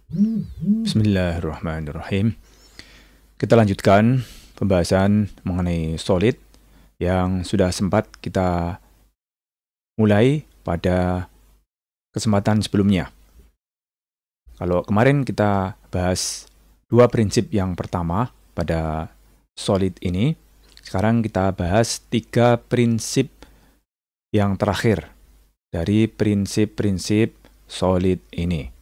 Bismillahirrahmanirrahim. Kita lanjutkan pembahasan mengenai solid yang sudah sempat kita mulai pada kesempatan sebelumnya. Kalau kemarin kita bahas dua prinsip yang pertama pada solid ini, sekarang kita bahas tiga prinsip yang terakhir dari prinsip-prinsip solid ini.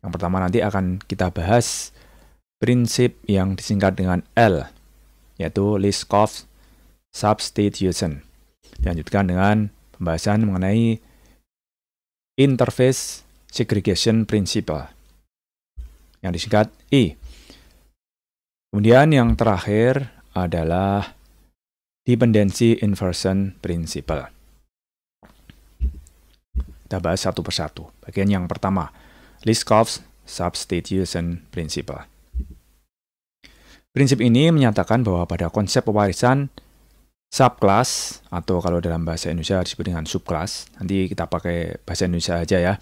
Yang pertama nanti akan kita bahas prinsip yang disingkat dengan L, yaitu Liskov substitution. Dilanjutkan dengan pembahasan mengenai interface segregation principle, yang disingkat I. Kemudian yang terakhir adalah dependency inversion principle. Kita bahas satu persatu. Bagian yang pertama, Liskov substitution principle. Prinsip ini menyatakan bahwa pada konsep pewarisan subclass, atau kalau dalam bahasa Indonesia disebut dengan subclass, nanti kita pakai bahasa Indonesia aja ya.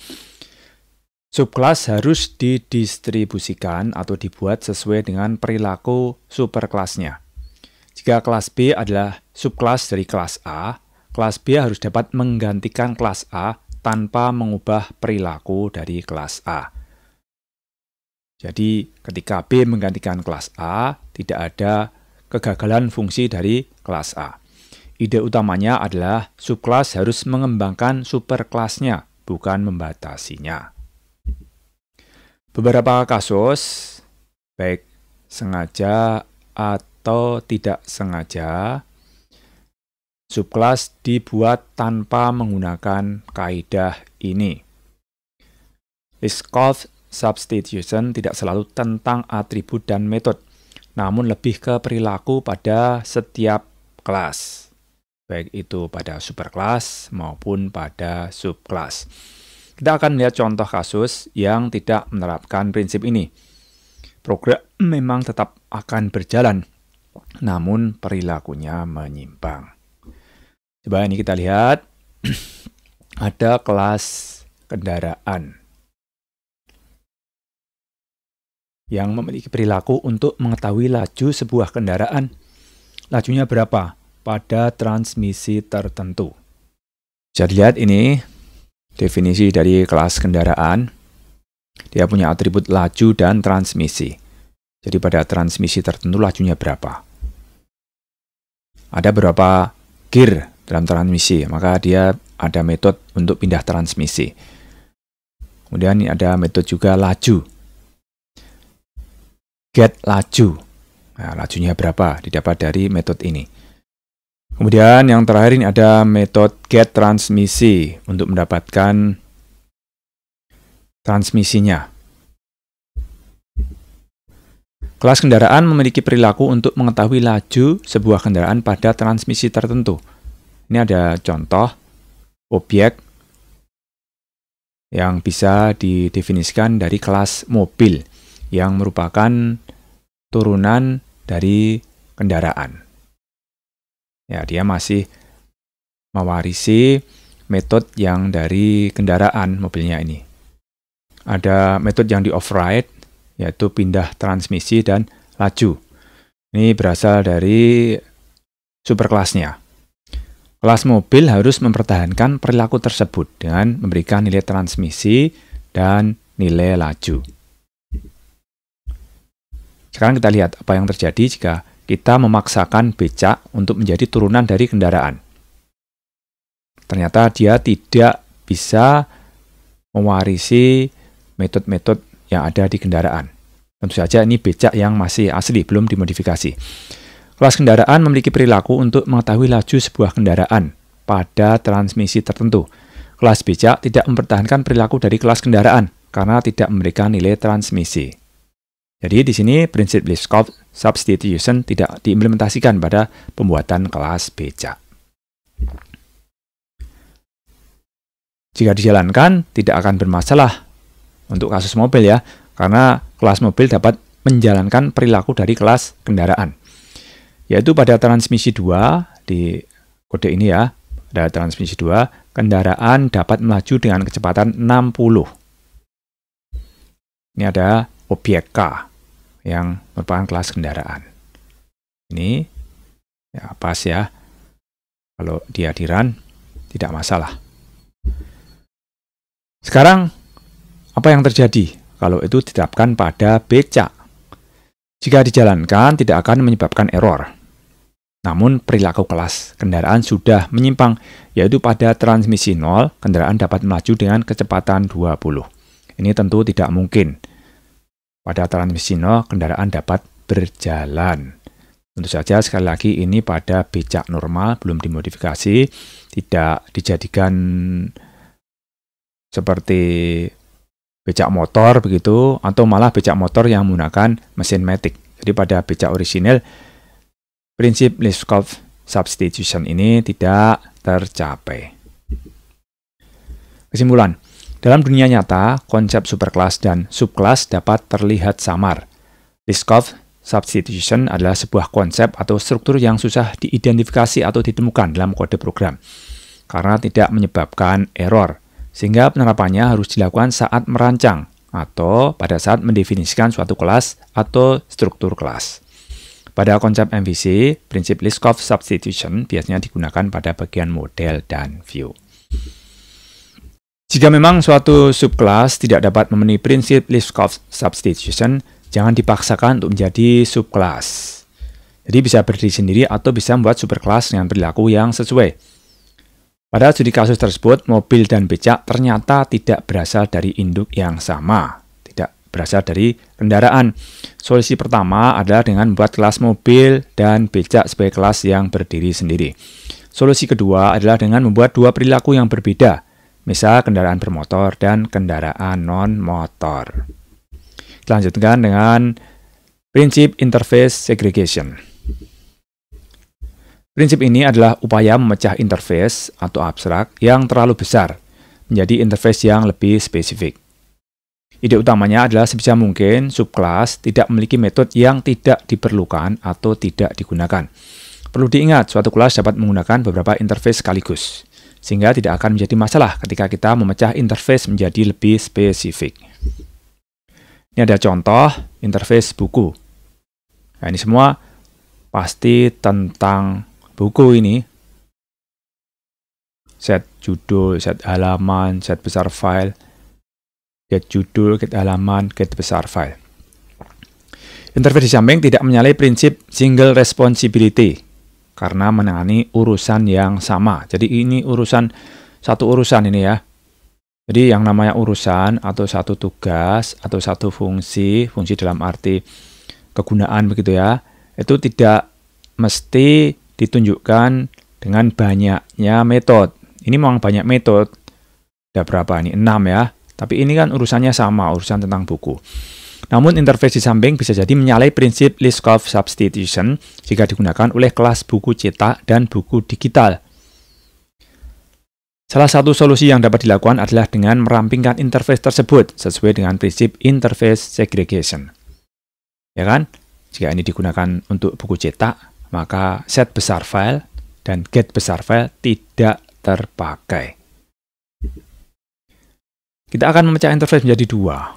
Subclass harus didistribusikan atau dibuat sesuai dengan perilaku superkelasnya. Jika kelas B adalah subclass dari kelas A, kelas B harus dapat menggantikan kelas A tanpa mengubah perilaku dari kelas A. Jadi, ketika B menggantikan kelas A, tidak ada kegagalan fungsi dari kelas A. Ide utamanya adalah subclass harus mengembangkan superkelasnya, bukan membatasinya. Beberapa kasus, baik sengaja atau tidak sengaja, subclass dibuat tanpa menggunakan kaidah ini. Liskov substitution tidak selalu tentang atribut dan metode, namun lebih ke perilaku pada setiap kelas, baik itu pada superkelas maupun pada subkelas. Kita akan melihat contoh kasus yang tidak menerapkan prinsip ini. Program memang tetap akan berjalan, namun perilakunya menyimpang. Coba ini kita lihat, ada kelas kendaraan yang memiliki perilaku untuk mengetahui laju sebuah kendaraan. Lajunya berapa pada transmisi tertentu. Bisa dilihat ini definisi dari kelas kendaraan. Dia punya atribut laju dan transmisi. Jadi pada transmisi tertentu lajunya berapa. Ada berapa gear dalam transmisi, maka dia ada metode untuk pindah transmisi. Kemudian ada metode juga laju. Get laju. Nah, lajunya berapa? Didapat dari metode ini. Kemudian yang terakhir ini ada metode get transmisi untuk mendapatkan transmisinya. Kelas kendaraan memiliki perilaku untuk mengetahui laju sebuah kendaraan pada transmisi tertentu. Ini ada contoh objek yang bisa didefinisikan dari kelas mobil yang merupakan turunan dari kendaraan. Ya, dia masih mewarisi metode yang dari kendaraan mobilnya ini. Ada metode yang di off-ride, yaitu pindah transmisi dan laju. Ini berasal dari superkelasnya. Kelas mobil harus mempertahankan perilaku tersebut dengan memberikan nilai transmisi dan nilai laju. Sekarang kita lihat apa yang terjadi jika kita memaksakan becak untuk menjadi turunan dari kendaraan. Ternyata dia tidak bisa mewarisi metode-metode yang ada di kendaraan. Tentu saja ini becak yang masih asli, belum dimodifikasi. Kelas kendaraan memiliki perilaku untuk mengetahui laju sebuah kendaraan pada transmisi tertentu. Kelas becak tidak mempertahankan perilaku dari kelas kendaraan karena tidak memberikan nilai transmisi. Jadi di sini prinsip Liskov substitution tidak diimplementasikan pada pembuatan kelas becak. Jika dijalankan, tidak akan bermasalah untuk kasus mobil ya, karena kelas mobil dapat menjalankan perilaku dari kelas kendaraan. Yaitu pada transmisi 2, di kode ini ya, pada transmisi 2, kendaraan dapat melaju dengan kecepatan 60 Ini ada objek K yang merupakan kelas kendaraan. Ini ya pas ya. Kalau di hadiran tidak masalah. Sekarang apa yang terjadi kalau itu diterapkan pada becak? Jika dijalankan tidak akan menyebabkan error. Namun perilaku kelas kendaraan sudah menyimpang, yaitu pada transmisi 0, kendaraan dapat melaju dengan kecepatan 20. Ini tentu tidak mungkin. Pada transmisi 0, kendaraan dapat berjalan. Tentu saja sekali lagi ini pada becak normal, belum dimodifikasi, tidak dijadikan seperti becak motor begitu, atau malah becak motor yang menggunakan mesin matic. Jadi pada becak orisinil, prinsip Liskov substitution ini tidak tercapai. Kesimpulan, dalam dunia nyata, konsep superkelas dan subkelas dapat terlihat samar. Liskov substitution adalah sebuah konsep atau struktur yang susah diidentifikasi atau ditemukan dalam kode program, karena tidak menyebabkan error, sehingga penerapannya harus dilakukan saat merancang atau pada saat mendefinisikan suatu kelas atau struktur kelas. Pada konsep MVC, prinsip Liskov substitution biasanya digunakan pada bagian model dan view. Jika memang suatu subkelas tidak dapat memenuhi prinsip Liskov substitution, jangan dipaksakan untuk menjadi subkelas. Jadi bisa berdiri sendiri atau bisa membuat superkelas dengan perilaku yang sesuai. Pada studi kasus tersebut, mobil dan becak ternyata tidak berasal dari induk yang sama, tidak berasal dari kendaraan. Solusi pertama adalah dengan membuat kelas mobil dan becak sebagai kelas yang berdiri sendiri. Solusi kedua adalah dengan membuat dua perilaku yang berbeda, misal kendaraan bermotor dan kendaraan non-motor. Kita lanjutkan dengan prinsip interface segregation. Prinsip ini adalah upaya memecah interface atau abstrak yang terlalu besar menjadi interface yang lebih spesifik. Ide utamanya adalah sebisa mungkin subkelas tidak memiliki metode yang tidak diperlukan atau tidak digunakan. Perlu diingat, suatu kelas dapat menggunakan beberapa interface sekaligus, sehingga tidak akan menjadi masalah ketika kita memecah interface menjadi lebih spesifik. Ini ada contoh interface buku. Nah, ini semua pasti tentang buku ini. Set judul, set halaman, set besar file, get judul, get halaman, get besar file. Interface di samping tidak menyalahi prinsip single responsibility karena menangani urusan yang sama. Jadi ini satu urusan ini ya. Jadi yang namanya urusan atau satu tugas atau satu fungsi dalam arti kegunaan begitu ya, itu tidak mesti ditunjukkan dengan banyaknya metode. Ini memang banyak metode. Ada berapa ini? 6 ya. Tapi ini kan urusannya sama, urusan tentang buku. Namun interface di samping bisa jadi menyalahi prinsip Liskov substitution jika digunakan oleh kelas buku cetak dan buku digital. Salah satu solusi yang dapat dilakukan adalah dengan merampingkan interface tersebut sesuai dengan prinsip interface segregation. Ya kan? Jika ini digunakan untuk buku cetak, maka set besar file dan get besar file tidak terpakai. Kita akan memecah interface menjadi dua,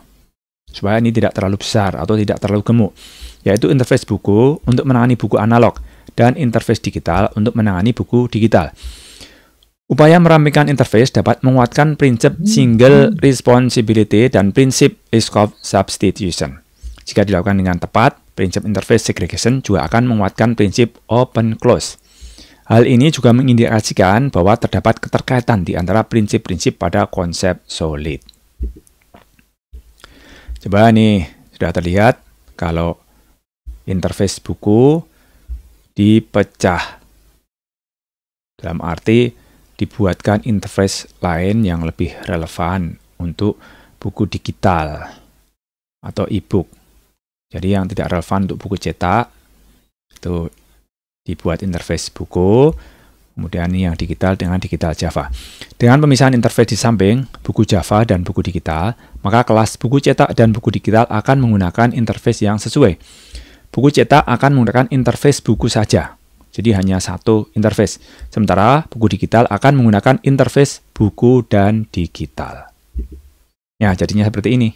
supaya ini tidak terlalu besar atau tidak terlalu gemuk, yaitu interface buku untuk menangani buku analog dan interface digital untuk menangani buku digital. Upaya merampingkan interface dapat menguatkan prinsip single responsibility dan prinsip Liskov substitution. Jika dilakukan dengan tepat, prinsip interface segregation juga akan menguatkan prinsip open close. Hal ini juga mengindikasikan bahwa terdapat keterkaitan di antara prinsip-prinsip pada konsep solid. Coba nih, sudah terlihat kalau interface buku dipecah. Dalam arti dibuatkan interface lain yang lebih relevan untuk buku digital atau e-book. Jadi yang tidak relevan untuk buku cetak itu dibuat interface buku, kemudian yang digital dengan digital Java. Dengan pemisahan interface di samping buku Java dan buku digital, maka kelas buku cetak dan buku digital akan menggunakan interface yang sesuai. Buku cetak akan menggunakan interface buku saja, jadi hanya satu interface. Sementara buku digital akan menggunakan interface buku dan digital. Ya, jadinya seperti ini.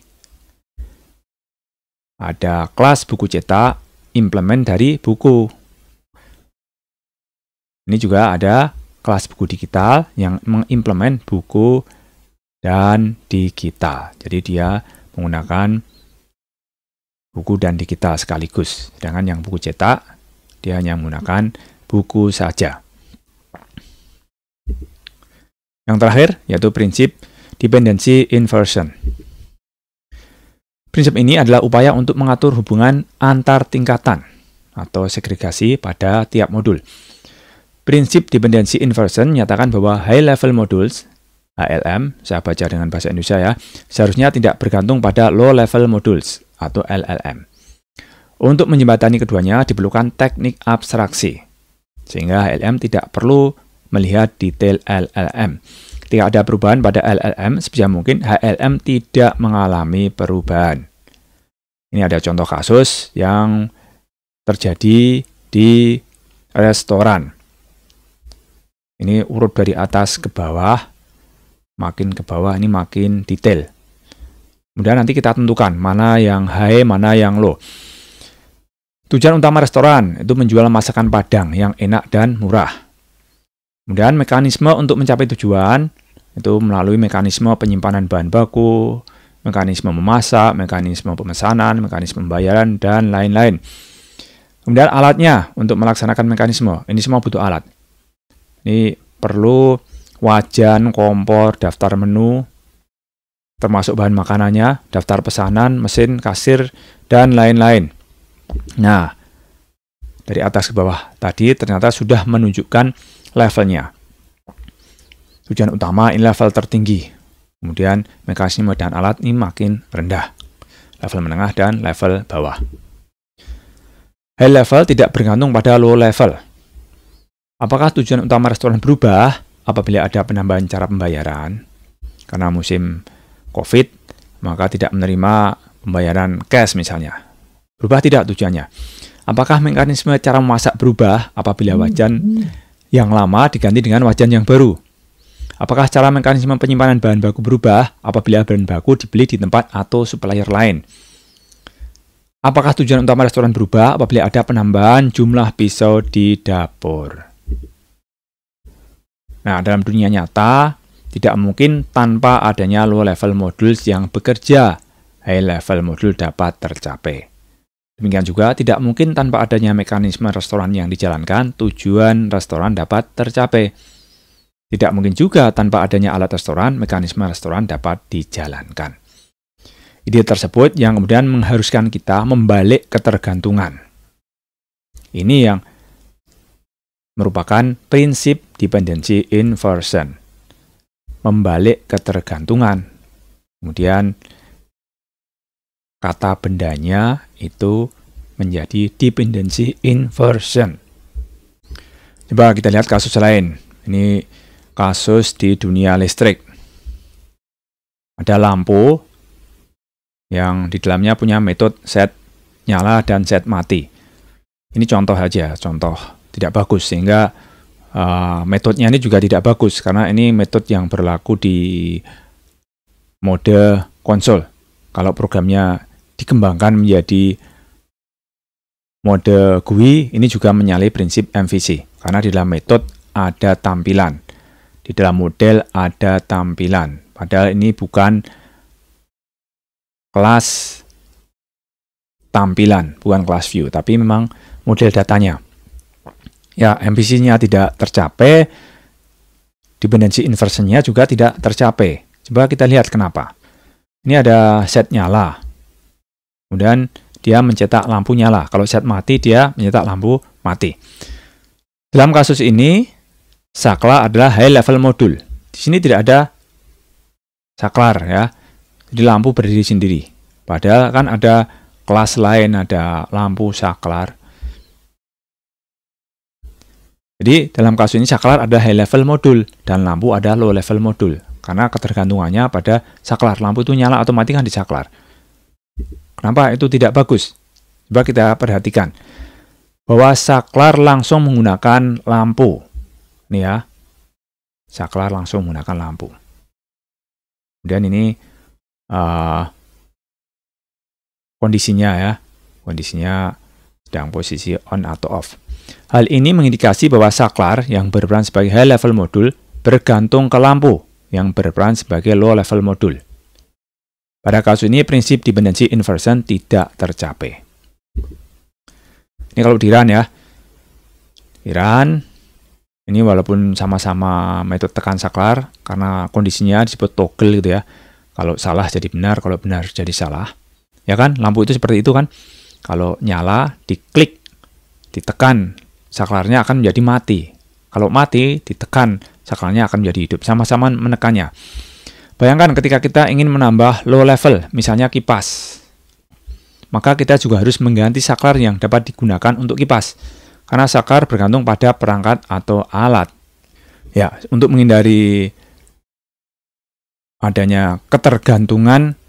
ada kelas buku cetak, implement dari buku. Ini juga ada kelas buku digital yang mengimplement buku dan digital. Jadi dia menggunakan buku dan digital sekaligus. Sedangkan yang buku cetak, dia hanya menggunakan buku saja. Yang terakhir, yaitu prinsip dependency inversion. Prinsip ini adalah upaya untuk mengatur hubungan antar tingkatan atau segregasi pada tiap modul. Prinsip dependency inversion menyatakan bahwa high level modules, HLM, saya baca dengan bahasa Indonesia ya, seharusnya tidak bergantung pada low level modules atau LLM. Untuk menjembatani keduanya diperlukan teknik abstraksi, sehingga HLM tidak perlu melihat detail LLM. Ketika ada perubahan pada LLM, sebisa mungkin HLM tidak mengalami perubahan. Ini ada contoh kasus yang terjadi di restoran. Ini urut dari atas ke bawah, makin ke bawah ini makin detail. Kemudian nanti kita tentukan mana yang high, mana yang low. Tujuan utama restoran itu menjual masakan Padang yang enak dan murah. Kemudian mekanisme untuk mencapai tujuan itu melalui mekanisme penyimpanan bahan baku, mekanisme memasak, mekanisme pemesanan, mekanisme pembayaran, dan lain-lain. Kemudian alatnya untuk melaksanakan mekanisme, ini semua butuh alat. Ini perlu wajan, kompor, daftar menu, termasuk bahan makanannya, daftar pesanan, mesin, kasir, dan lain-lain. Nah, dari atas ke bawah tadi ternyata sudah menunjukkan levelnya. Tujuan utama ini level tertinggi. Kemudian mekanisme dan alat ini makin rendah. Level menengah dan level bawah. High level tidak bergantung pada low level. Apakah tujuan utama restoran berubah apabila ada penambahan cara pembayaran? Karena musim COVID, maka tidak menerima pembayaran cash misalnya. Berubah tidak tujuannya? Apakah mekanisme cara memasak berubah apabila wajan yang lama diganti dengan wajan yang baru? Apakah cara mekanisme penyimpanan bahan baku berubah apabila bahan baku dibeli di tempat atau supplier lain? Apakah tujuan utama restoran berubah apabila ada penambahan jumlah pisau di dapur? Nah, dalam dunia nyata, tidak mungkin tanpa adanya low level modules yang bekerja, high level module dapat tercapai. Demikian juga tidak mungkin tanpa adanya mekanisme restoran yang dijalankan, tujuan restoran dapat tercapai. Tidak mungkin juga tanpa adanya alat restoran, mekanisme restoran dapat dijalankan. Ide tersebut yang kemudian mengharuskan kita membalik ketergantungan. Ini yang merupakan prinsip dependency inversion. Membalik ketergantungan. Kemudian kata bendanya itu menjadi dependency inversion. Coba kita lihat kasus lain. Ini kasus di dunia listrik. Ada lampu yang di dalamnya punya metode set nyala dan set mati. Ini contoh aja, contoh tidak bagus, sehingga metodenya ini juga tidak bagus, karena ini metode yang berlaku di mode konsol. Kalau programnya dikembangkan menjadi mode GUI, ini juga menyalahi prinsip MVC, karena di dalam metode ada tampilan, di dalam model ada tampilan. Padahal ini bukan kelas tampilan, bukan kelas view, tapi memang model datanya. Ya, MVC-nya tidak tercapai, dependency inversion-nya juga tidak tercapai. Coba kita lihat kenapa. Ini ada set nyala, kemudian dia mencetak lampu nyala. Kalau set mati, dia mencetak lampu mati. Dalam kasus ini, saklar adalah high level module. Di sini tidak ada saklar ya. Jadi lampu berdiri sendiri. Padahal kan ada kelas lain, ada lampu saklar. Jadi dalam kasus ini saklar ada high level module dan lampu ada low level module. Karena ketergantungannya pada saklar. Lampu itu nyala atau mati kan di saklar. Kenapa itu tidak bagus? Coba kita perhatikan. Bahwa saklar langsung menggunakan lampu. Ini ya. Saklar langsung menggunakan lampu. Kemudian ini kondisinya ya. Kondisinya sedang posisi on atau off. Hal ini mengindikasi bahwa saklar yang berperan sebagai high level modul bergantung ke lampu yang berperan sebagai low level modul. Pada kasus ini prinsip dependency inversion tidak tercapai. Ini kalau di run ya. Di run, ini walaupun sama-sama metode tekan saklar, karena kondisinya disebut toggle gitu ya. Kalau salah jadi benar, kalau benar jadi salah. Ya kan, lampu itu seperti itu kan. Kalau nyala, diklik, ditekan, saklarnya akan menjadi mati. Kalau mati, ditekan, saklarnya akan menjadi hidup. Sama-sama menekannya. Bayangkan ketika kita ingin menambah low level, misalnya kipas. Maka kita juga harus mengganti saklar yang dapat digunakan untuk kipas. Karena saklar bergantung pada perangkat atau alat. Ya, untuk menghindari adanya ketergantungan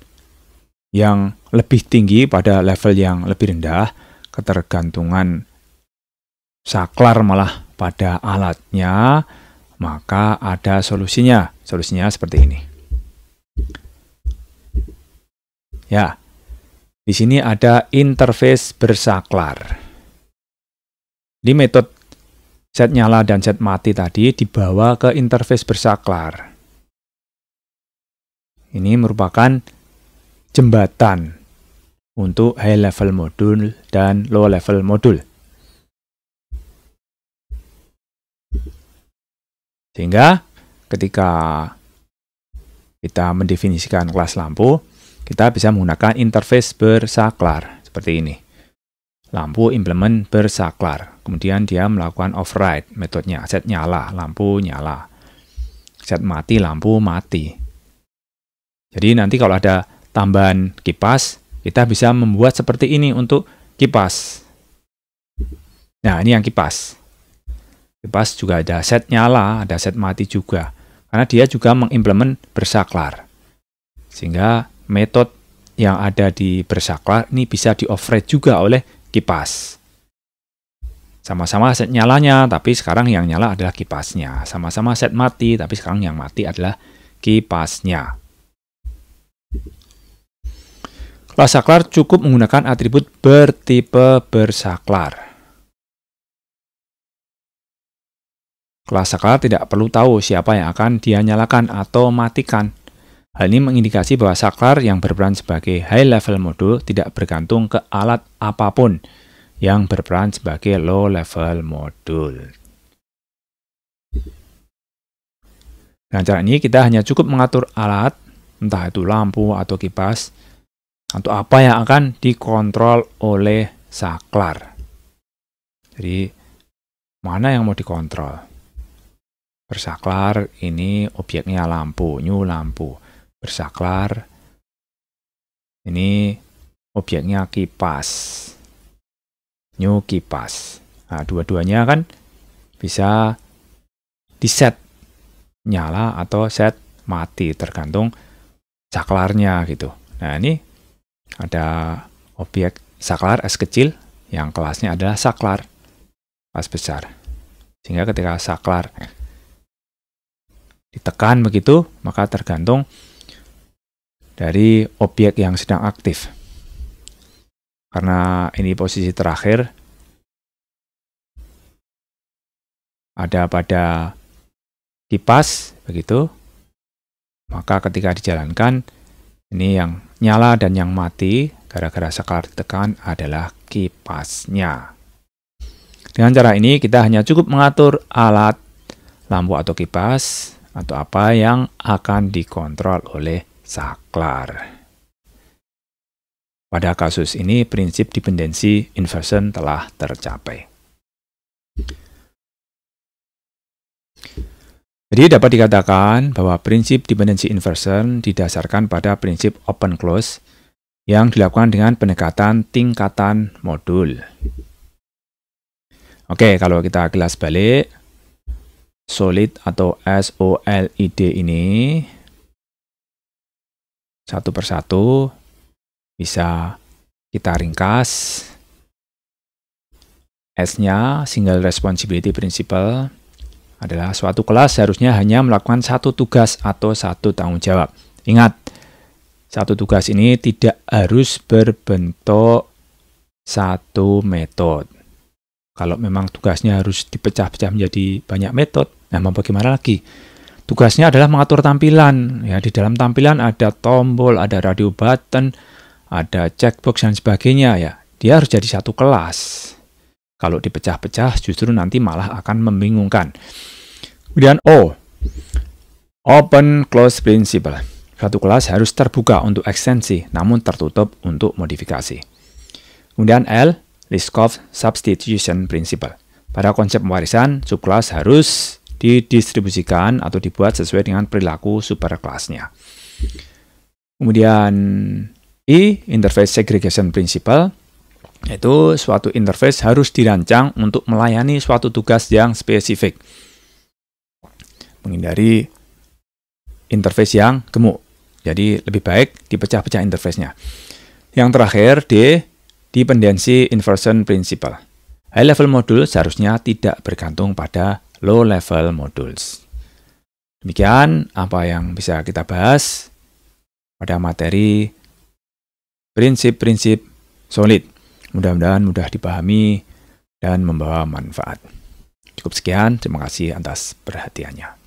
yang lebih tinggi pada level yang lebih rendah, ketergantungan saklar malah pada alatnya, maka ada solusinya. Solusinya seperti ini. Ya, di sini ada interface bersaklar. Di metode set nyala dan set mati tadi dibawa ke interface bersaklar. Ini merupakan jembatan untuk high level modul dan low level modul. Sehingga ketika kita mendefinisikan kelas lampu, kita bisa menggunakan interface bersaklar seperti ini. Lampu implement bersaklar. Kemudian dia melakukan override metodenya. Set nyala, lampu nyala. Set mati, lampu mati. Jadi nanti kalau ada tambahan kipas, kita bisa membuat seperti ini untuk kipas. Nah, ini yang kipas. Kipas juga ada set nyala, ada set mati juga. Karena dia juga mengimplement bersaklar. Sehingga metode yang ada di bersaklar ini bisa di-override juga oleh kipas. Sama-sama set nyalanya, tapi sekarang yang nyala adalah kipasnya. Sama-sama set mati, tapi sekarang yang mati adalah kipasnya. Kelas saklar cukup menggunakan atribut bertipe bersaklar. Kelas saklar tidak perlu tahu siapa yang akan dia nyalakan atau matikan. Hal ini mengindikasi bahwa saklar yang berperan sebagai high level modul tidak bergantung ke alat apapun yang berperan sebagai low level modul. Dengan cara ini kita hanya cukup mengatur alat, entah itu lampu atau kipas, atau apa yang akan dikontrol oleh saklar. Jadi, mana yang mau dikontrol? Bersaklar ini objeknya lampu, new lampu. Bersaklar ini objeknya kipas, new kipas. Nah, dua-duanya kan bisa di-set nyala atau set mati, tergantung saklarnya gitu. Nah, ini ada objek saklar S kecil yang kelasnya adalah saklar kelas besar. Sehingga ketika saklar ditekan begitu, maka tergantung dari objek yang sedang aktif. Karena ini posisi terakhir ada pada kipas begitu, maka ketika dijalankan ini yang nyala dan yang mati gara-gara saklar ditekan adalah kipasnya. Dengan cara ini kita hanya cukup mengatur alat, lampu atau kipas, atau apa yang akan dikontrol oleh saklar. Pada kasus ini prinsip dependency inversion telah tercapai. Jadi dapat dikatakan bahwa prinsip dependency inversion didasarkan pada prinsip open close yang dilakukan dengan pendekatan tingkatan modul. Oke, kalau kita kilas balik, solid atau SOLID ini satu persatu bisa kita ringkas. S-nya, Single Responsibility Principle, adalah suatu kelas harusnya hanya melakukan satu tugas atau satu tanggung jawab. Ingat, Satu tugas ini tidak harus berbentuk satu metode. Kalau memang tugasnya harus dipecah-pecah menjadi banyak metode, nah bagaimana lagi? Tugasnya adalah mengatur tampilan. Ya, di dalam tampilan ada tombol, ada radio button, ada checkbox dan sebagainya. Ya, dia harus jadi satu kelas. Kalau dipecah-pecah justru nanti malah akan membingungkan. Kemudian O, open close principle. Suatu kelas harus terbuka untuk ekstensi, namun tertutup untuk modifikasi. Kemudian L, Liskov substitution principle. Pada konsep pewarisan, subkelas harus didistribusikan atau dibuat sesuai dengan perilaku superkelasnya. Kemudian I, interface segregation principle, yaitu suatu interface harus dirancang untuk melayani suatu tugas yang spesifik. Menghindari interface yang gemuk. Jadi lebih baik dipecah-pecah interface-nya. Yang terakhir, D, dependency inversion principle. High level module seharusnya tidak bergantung pada low level modules. Demikian apa yang bisa kita bahas pada materi prinsip-prinsip solid. Mudah-mudahan mudah dipahami dan membawa manfaat. Cukup sekian, terima kasih atas perhatiannya.